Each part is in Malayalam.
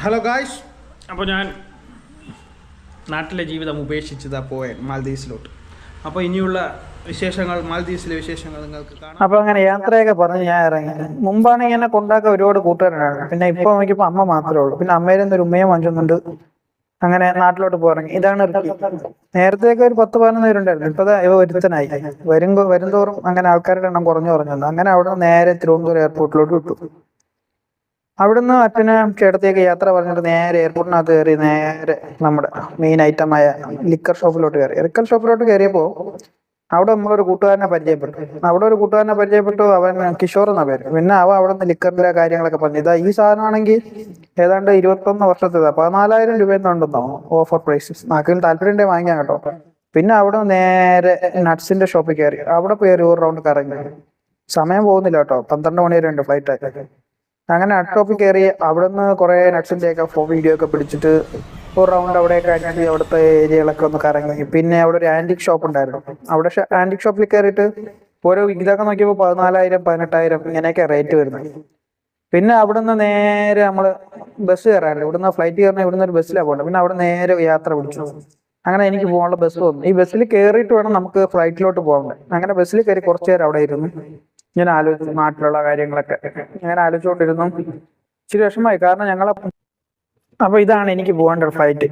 ഹലോ ഗായ്സ്, അപ്പോൾ ഞാൻ നാട്ടിലെ ജീവിതം ഉപേക്ഷിച്ചതാ പോയ മാൽദീവ്സിലോട്ട്. അപ്പോൾ ഇനിയുള്ള വിശേഷങ്ങൾ, മാൽദീവ്സിലെ വിശേഷങ്ങൾ നിങ്ങൾക്ക് കാണാം. അപ്പൊ അങ്ങനെ യാത്രയൊക്കെ പറഞ്ഞ് ഞാൻ ഇറങ്ങി. മുമ്പാണ് ഇങ്ങനെ കൊണ്ടാക്കാൻ ഒരുപാട് കൂട്ടുകാരുണ്ടായിരുന്നു. പിന്നെ ഇപ്പൊ നോക്കിയപ്പോ അമ്മ മാത്രമേ ഉള്ളൂ. പിന്നെ അമ്മയിൽ നിന്ന് ഒരു ഉമ്മയെ വാങ്ങിച്ചുകൊണ്ട് അങ്ങനെ നാട്ടിലോട്ട് പോയിറങ്ങി. ഇതാണ് ഇറുക്കി. നേരത്തെയൊക്കെ ഒരു 10-11 പേരുണ്ടായിരുന്നു. ഇപ്പൊ ഇവ ഒരുത്തനായി. വരുംതോറും അങ്ങനെ ആൾക്കാരുടെ എണ്ണം കുറഞ്ഞു വന്നു. അങ്ങനെ അവിടെ നിന്ന് നേരെ തിരുവനന്തപുരം എയർപോർട്ടിലോട്ട് വിട്ടു. അവിടുന്ന് അച്ഛന് ചേട്ടത്തേക്ക് യാത്ര പറഞ്ഞിട്ട് നേരെ എയർപോർട്ടിനകത്ത് കയറി നേരെ നമ്മുടെ മെയിൻ ഐറ്റമായ ലിക്കർ ഷോപ്പിലോട്ട് കയറി. ലിക്കർ ഷോപ്പിലോട്ട് കയറിയപ്പോൾ അവിടെ നമ്മളൊരു കൂട്ടുകാരനെ പരിചയപ്പെട്ടു. അവൻ കിഷോർ എന്നാ പേര്. പിന്നെ അവിടെ നിന്ന് ലിക്കറിന്റെ കാര്യങ്ങളൊക്കെ പറഞ്ഞു. ഈ സാധനമാണെങ്കിൽ ഏതാണ്ട് 21 വർഷത്തേതാ, 14,000 രൂപ ഉണ്ടെന്നോ ഓഫർ പ്രൈസ്. നാക്കിൽ താല്പര്യം ഉണ്ടെങ്കിൽ വാങ്ങിക്കാം കേട്ടോ. പിന്നെ അവിടെ നേരെ നട്ട്സിന്റെ ഷോപ്പിൽ കയറി. അവിടെ കയറി ഒരു റൗണ്ട് കറങ്ങി. സമയം പോകുന്നില്ല കേട്ടോ, 12 മണി വരെ ഉണ്ട് ഫ്ലൈറ്റ് ആയിട്ട്. അങ്ങനെ നട്ട് ഷോപ്പിൽ കയറി. അവിടെ നിന്ന് കുറെ നട്ട്സിന്റെ ഒക്കെ വീഡിയോ ഒക്കെ പിടിച്ചിട്ട് ഒരു റൗണ്ട് അവിടെയൊക്കെ അടിച്ച് അവിടുത്തെ ഏരിയകളൊക്കെ ഒന്ന് കറങ്ങി. പിന്നെ അവിടെ ഒരു ആന്റിക് ഷോപ്പ് ഉണ്ടായിരുന്നു. അവിടെ ആന്റിക് ഷോപ്പിൽ കയറിയിട്ട് ഓരോ ഇതൊക്കെ നോക്കിയപ്പോൾ 14,000 18,000 ഇങ്ങനെയൊക്കെ റേറ്റ് വരുന്നത്. പിന്നെ അവിടെ നിന്ന് നേരെ നമ്മള് ബസ് കയറാറില്ല. ഇവിടുന്ന് ഫ്ലൈറ്റ് കയറണം, ഇവിടുന്ന് ഒരു ബസ്സിലാണ് പോകേണ്ടത്. പിന്നെ അവിടെ നേരെ യാത്ര പിടിച്ചു. അങ്ങനെ എനിക്ക് പോകാനുള്ള ബസ് വന്നു. ഈ ബസ്സിൽ കയറിയിട്ട് വേണം നമുക്ക് ഫ്ലൈറ്റിലോട്ട് പോകണ്ടേ. അങ്ങനെ ബസ്സിൽ കയറി കുറച്ചു നേരം അവിടെ ഇരുന്നു. ഞാൻ ആലോചിച്ചു നാട്ടിലുള്ള കാര്യങ്ങളൊക്കെ. ഞാൻ ആലോചിച്ചുകൊണ്ടിരുന്നു. ഇച്ചിരി വിഷമമായി, കാരണം അപ്പൊ ഇതാണ് എനിക്ക് പോകേണ്ട ഫ്ലൈറ്റ്.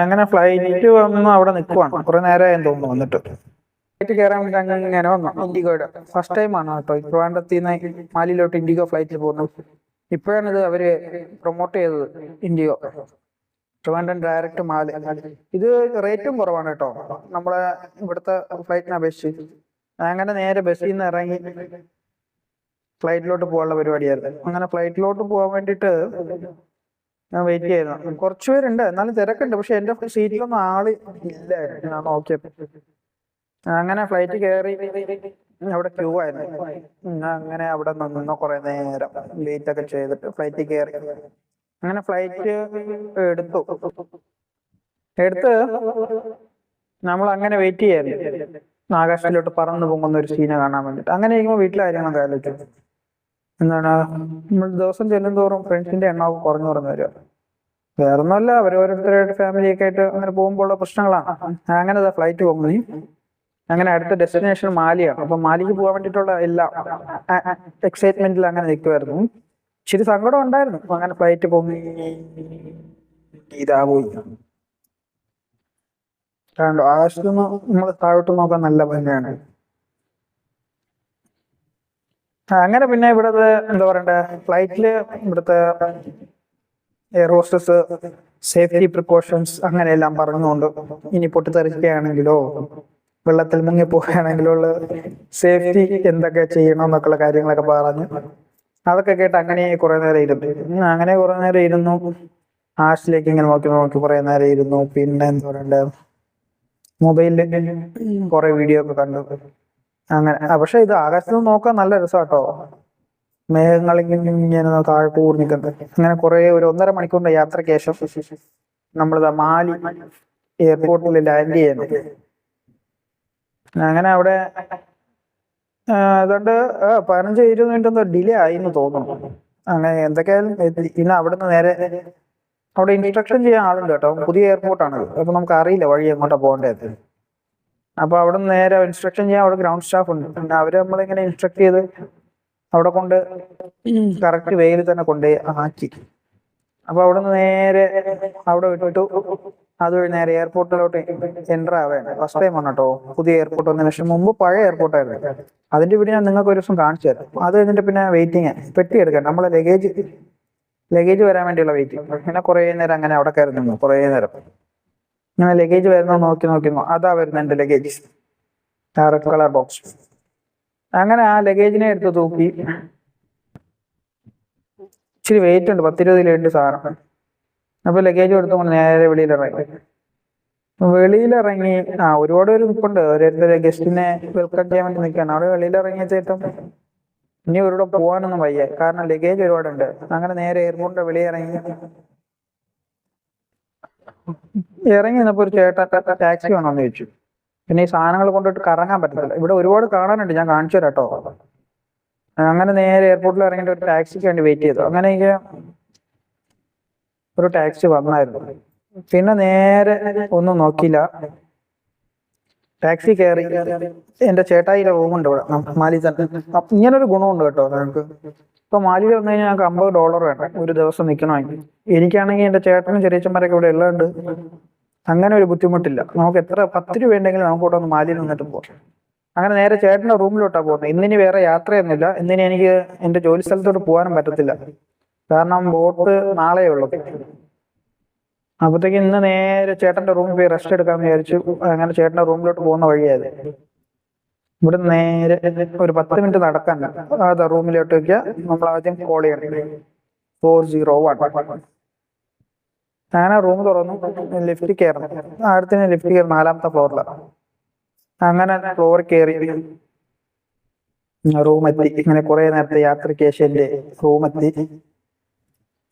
അങ്ങനെ ഫ്ലൈറ്റ് വന്ന് അവിടെ നിൽക്കുവാണ്. കുറെ നേരമായെന്ന് തോന്നുന്നു വന്നിട്ട്. ഫ്ലൈറ്റ് കയറാൻ വേണ്ടി അങ്ങനെ വന്നു. ഇൻഡിഗോയുടെ ഫസ്റ്റ് ടൈമാണ് കേട്ടോ ട്രിവാൻഡ്രത്തിൽ നിന്ന് മാലിയിലോട്ട് ഇൻഡിഗോ ഫ്ലൈറ്റിൽ പോകുന്നത്. ഇപ്പോഴാണ് ഇത് അവര് പ്രൊമോട്ട് ചെയ്തത്. ഇൻഡിഗോ ട്രിവാൻഡ്രം ഡയറക്റ്റ് മാലി. ഇത് റേറ്റും കുറവാണ് കേട്ടോ നമ്മളെ ഇവിടുത്തെ ഫ്ലൈറ്റിനെ അപേക്ഷിച്ച്. അങ്ങനെ നേരെ ബസ്സിൽ നിന്ന് ഇറങ്ങി ഫ്ലൈറ്റിലോട്ട് പോകാനുള്ള പരിപാടിയായിരുന്നു. അങ്ങനെ ഫ്ലൈറ്റിലോട്ട് പോകാൻ വേണ്ടിയിട്ട് ഞാൻ വെയിറ്റ് ചെയ്യുന്നു. കുറച്ച് പേരുണ്ട്, എന്നാലും തിരക്കുണ്ട്. പക്ഷെ എന്റെ സീറ്റിലൊന്നും ആള് ഇല്ലായിരുന്നു ഞാൻ നോക്കിയപ്പോ. അങ്ങനെ ഫ്ലൈറ്റ് കയറി. അവിടെ ക്യൂ ആയിരുന്നു. അങ്ങനെ അവിടെ നിന്ന് കുറെ നേരം വെയിറ്റ് ഒക്കെ ചെയ്തിട്ട് ഫ്ലൈറ്റ് കയറി. അങ്ങനെ ഫ്ലൈറ്റ് എടുത്ത് നമ്മൾ അങ്ങനെ വെയിറ്റ് ചെയ്യായിരുന്നു. ആകാശത്തിലോട്ട് പറന്നു പോകുന്ന ഒരു സീന കാണാൻ വേണ്ടിട്ട്. അങ്ങനെ ഇരിക്കുമ്പോൾ വീട്ടിലെ കാര്യങ്ങളൊക്കെ ആലോചിച്ചു. എന്താണ്, നമ്മൾ ദിവസം ചെല്ലും തോറും ഫ്രണ്ട്സിന്റെ എണ്ണമൊക്കെ കുറഞ്ഞു വരിക. വേറൊന്നുമല്ല, ഓരോരുത്തരായിട്ട് ഫാമിലിയൊക്കെ ആയിട്ട് അങ്ങനെ പോകുമ്പോഴുള്ള പ്രശ്നങ്ങളാണ്. അങ്ങനെ ഫ്ലൈറ്റ് പോകുന്നത്. അങ്ങനെ അടുത്ത ഡെസ്റ്റിനേഷൻ മാലിയാണ്. അപ്പൊ മാലിക്ക് പോകാൻ വേണ്ടിയിട്ടുള്ള എല്ലാ എക്സൈറ്റ്മെന്റിൽ അങ്ങനെ നിൽക്കുമായിരുന്നു. ഇച്ചിരി സങ്കടം ഉണ്ടായിരുന്നു. അങ്ങനെ ഫ്ലൈറ്റ് പോകുന്ന പോയി കണ്ടോ. ആകാശത്ത് നിന്ന് നമ്മൾ താഴോട്ട് നോക്കാൻ നല്ല ഭംഗിയാണ്. അങ്ങനെ പിന്നെ ഇവിടത്തെ എന്താ പറയണ്ടേ, ഫ്ലൈറ്റില് ഇവിടുത്തെ എയർ ഹോസ്റ്റസ് സേഫ്റ്റി പ്രിക്കോഷൻസ് അങ്ങനെയെല്ലാം പറഞ്ഞുകൊണ്ട്, ഇനി പൊട്ടിത്തെറിക്കുകയാണെങ്കിലോ വെള്ളത്തിൽ മുങ്ങി പോവുകയാണെങ്കിലോ ഉള്ള സേഫ്റ്റി എന്തൊക്കെ ചെയ്യണം എന്നൊക്കെയുള്ള കാര്യങ്ങളൊക്കെ പറഞ്ഞു. അതൊക്കെ കേട്ട് അങ്ങനെ കുറെ നേരം ഇരുന്നു. ആഷിലേക്ക് ഇങ്ങനെ നോക്കി കുറെ നേരം ഇരുന്നു. പിന്നെ എന്താ പറയണ്ടേ, മൊബൈലിൽ കുറെ വീഡിയോ ഒക്കെ കണ്ടു. അങ്ങനെ പക്ഷെ ഇത് ആകാശത്ത് നിന്ന് നോക്കാൻ നല്ല രസമാട്ടോ. മേഘങ്ങൾ ഇങ്ങനെ താഴെ കൂടി നിൽക്കുന്നത്. അങ്ങനെ ഒരു 1.5 മണിക്കൂറിന്റെ യാത്രയ്ക്ക് ശേഷം നമ്മളിതാ മാലി എയർപോർട്ടിൽ ലാൻഡ് ചെയ്യുന്നു. അങ്ങനെ അവിടെ അതുകൊണ്ട് 15-20 മിനിറ്റ് എന്തോ ഡിലേ ആയി എന്ന് തോന്നുന്നു. അങ്ങനെ എന്തൊക്കെയായാലും പിന്നെ അവിടെ നിന്ന് നേരെ അവിടെ ഇൻസ്ട്രക്ഷൻ ചെയ്യാൻ ആളുണ്ട് കേട്ടോ. പുതിയ എയർപോർട്ടാണ്. അപ്പൊ നമുക്ക് അറിയില്ല വഴി എങ്ങോട്ടാ പോകേണ്ടത്. അപ്പൊ അവിടെ നിന്ന് നേരെ ഇൻസ്ട്രക്ഷൻ ചെയ്യാൻ അവിടെ ഗ്രൗണ്ട് സ്റ്റാഫ് ഉണ്ട്. പിന്നെ അവര് നമ്മളിങ്ങനെ ഇൻസ്ട്രക്ട് ചെയ്ത് അവിടെ കൊണ്ട് കറക്റ്റ് വേയിൽ തന്നെ ആക്കി. അപ്പൊ അവിടെ നിന്ന് നേരെ അവിടെ വിട്ടു. അതുവഴി നേരെ എയർപോർട്ടിലോട്ട് എൻ്റർ ആവുകയാണ്. ഫസ്റ്റ് ടൈം ആണ് കേട്ടോ പുതിയ എയർപോർട്ട് വന്നതിന് ശേഷം. മുമ്പ് പഴയ എയർപോർട്ടായിരുന്നു. അതിന്റെ വീഡിയോ ഞാൻ നിങ്ങൾക്ക് ഒരു ദിവസം കാണിച്ചു തരാം. അത് കഴിഞ്ഞിട്ട് പിന്നെ വെയിറ്റിങ്, പെട്ടി എടുക്കാൻ, നമ്മളെ ലഗേജ് വരാൻ വേണ്ടിയുള്ള വെയിറ്റിംഗ്. പിന്നെ കുറേ നേരം അങ്ങനെ അവിടെ കയറി നിന്നു. കുറേ നേരം ഇങ്ങനെ ലഗേജ് വരുന്ന നോക്കുന്നു. അതാ വരുന്ന എന്റെ ലഗേജ്, റെഡ് കളർ ബോക്സ്. അങ്ങനെ ആ ലഗേജിനെ എടുത്ത് തൂക്കി. ഇച്ചിരി വെയിറ്റ് ഉണ്ട്, 10-20 കിലോ സാധനം. അപ്പൊ ലഗേജ് എടുത്തുകൊണ്ട് നേരെ വെളിയിലിറങ്ങി. ഒരുപാട് പേര് നിൽപ്പുണ്ട്. ഓരോരുത്തർ ഗസ്റ്റിനെ വെൽക്കം ചെയ്യാൻ വേണ്ടി നിൽക്കുകയാണ്. അവിടെ വെളിയിലിറങ്ങിയ ചേട്ടൻ ഇനി ഒരിവിടെ പോകാനൊന്നും വയ്യ, കാരണം ലഗേജ് ഒരുപാടുണ്ട്. അങ്ങനെ നേരെ എയർപോർട്ടിന്റെ വെളിയിറങ്ങി നിന്നപ്പോ ഒരു ചേട്ടൻ ടാക്സി വേണമെന്ന് ചോദിച്ചു. പിന്നെ ഈ സാധനങ്ങൾ കൊണ്ടിട്ട് കറങ്ങാൻ പറ്റത്തില്ല. ഇവിടെ ഒരുപാട് കാണാനുണ്ട്, ഞാൻ കാണിച്ചു തരാം കേട്ടോ. അങ്ങനെ നേരെ എയർപോർട്ടിൽ ഇറങ്ങിയിട്ട് ഒരു ടാക്സിക്ക് വേണ്ടി വെയിറ്റ് ചെയ്തു. അങ്ങനെ എനിക്ക് ഒരു ടാക്സി വന്നായിരുന്നു. പിന്നെ നേരെ ഒന്നും നോക്കിയില്ല, ടാക്സി കയറി. എന്റെ ചേട്ടായിയുടെ റൂമുണ്ട് ഇവിടെ മാലി തന്നെ. ഇങ്ങനൊരു ഗുണമുണ്ട് കേട്ടോ ഞങ്ങൾക്ക്. ഇപ്പൊ മാലിയിൽ വന്നു കഴിഞ്ഞാൽ ഞങ്ങൾക്ക് $50 വേണം ഒരു ദിവസം നിൽക്കണമെങ്കിൽ. എനിക്കാണെങ്കിൽ എന്റെ ചേട്ടനും ചെറിയച്ചന്മാരൊക്കെ ഇവിടെ ഉള്ളതുകൊണ്ട് അങ്ങനെ ഒരു ബുദ്ധിമുട്ടില്ല. നമുക്ക് എത്ര 10 രൂപ ഉണ്ടെങ്കിലും നമുക്ക് ഇവിടെ ഒന്ന് മാലിയിൽ നിന്നിട്ട് പോകാം. അങ്ങനെ നേരെ ചേട്ടന്റെ റൂമിലോട്ടാണ് പോകുന്നത്. ഇന്നിനി വേറെ യാത്രയൊന്നുമില്ല. ഇന്നിനി എനിക്ക് എന്റെ ജോലി സ്ഥലത്തോട്ട് പോകാനും പറ്റത്തില്ല, കാരണം ബോട്ട് നാളെ ഉള്ളു. അപ്പത്തേക്ക് ഇന്ന് നേരെ ചേട്ടന്റെ റൂമിൽ പോയി റെസ്റ്റ് എടുക്കാന്ന് വിചാരിച്ചു. അങ്ങനെ ചേട്ടന്റെ റൂമിലോട്ട് പോകുന്ന വഴിയായത്. ഇവിടെ നേരെ ഒരു 10 മിനിറ്റ് നടക്കാൻ അതാ റൂമിലോട്ട് വയ്ക്കുക. നമ്മൾ ആദ്യം കോൾ ചെയ്യണം 401. അങ്ങനെ റൂം തുറന്നു, ലിഫ്റ്റ് കയറണം. അടുത്തിന് ലിഫ്റ്റ് കയറി 4ാമത്തെ ഫ്ലോറിലാണ്. അങ്ങനെ ഫ്ലോറിൽ കയറി റൂമെത്തി. ഇങ്ങനെ കുറെ നേരത്തെ യാത്രയ്ക്ക് ശേഷം എന്റെ റൂമെത്തി.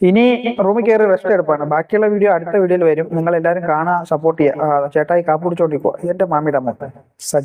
ഇനി റൂമിൽ കയറി റെസ്റ്റ് എടുപ്പാണ്. ബാക്കിയുള്ള വീഡിയോ അടുത്ത വീഡിയോയിൽ വരും. നിങ്ങൾ എല്ലാവരും കാണാൻ സപ്പോർട്ട് ചെയ്യുക. ചേട്ടായി കാപ്പ് കുടിച്ചോണ്ടിരിക്കുക. എന്റെ മാമിയുടെ അമ്മ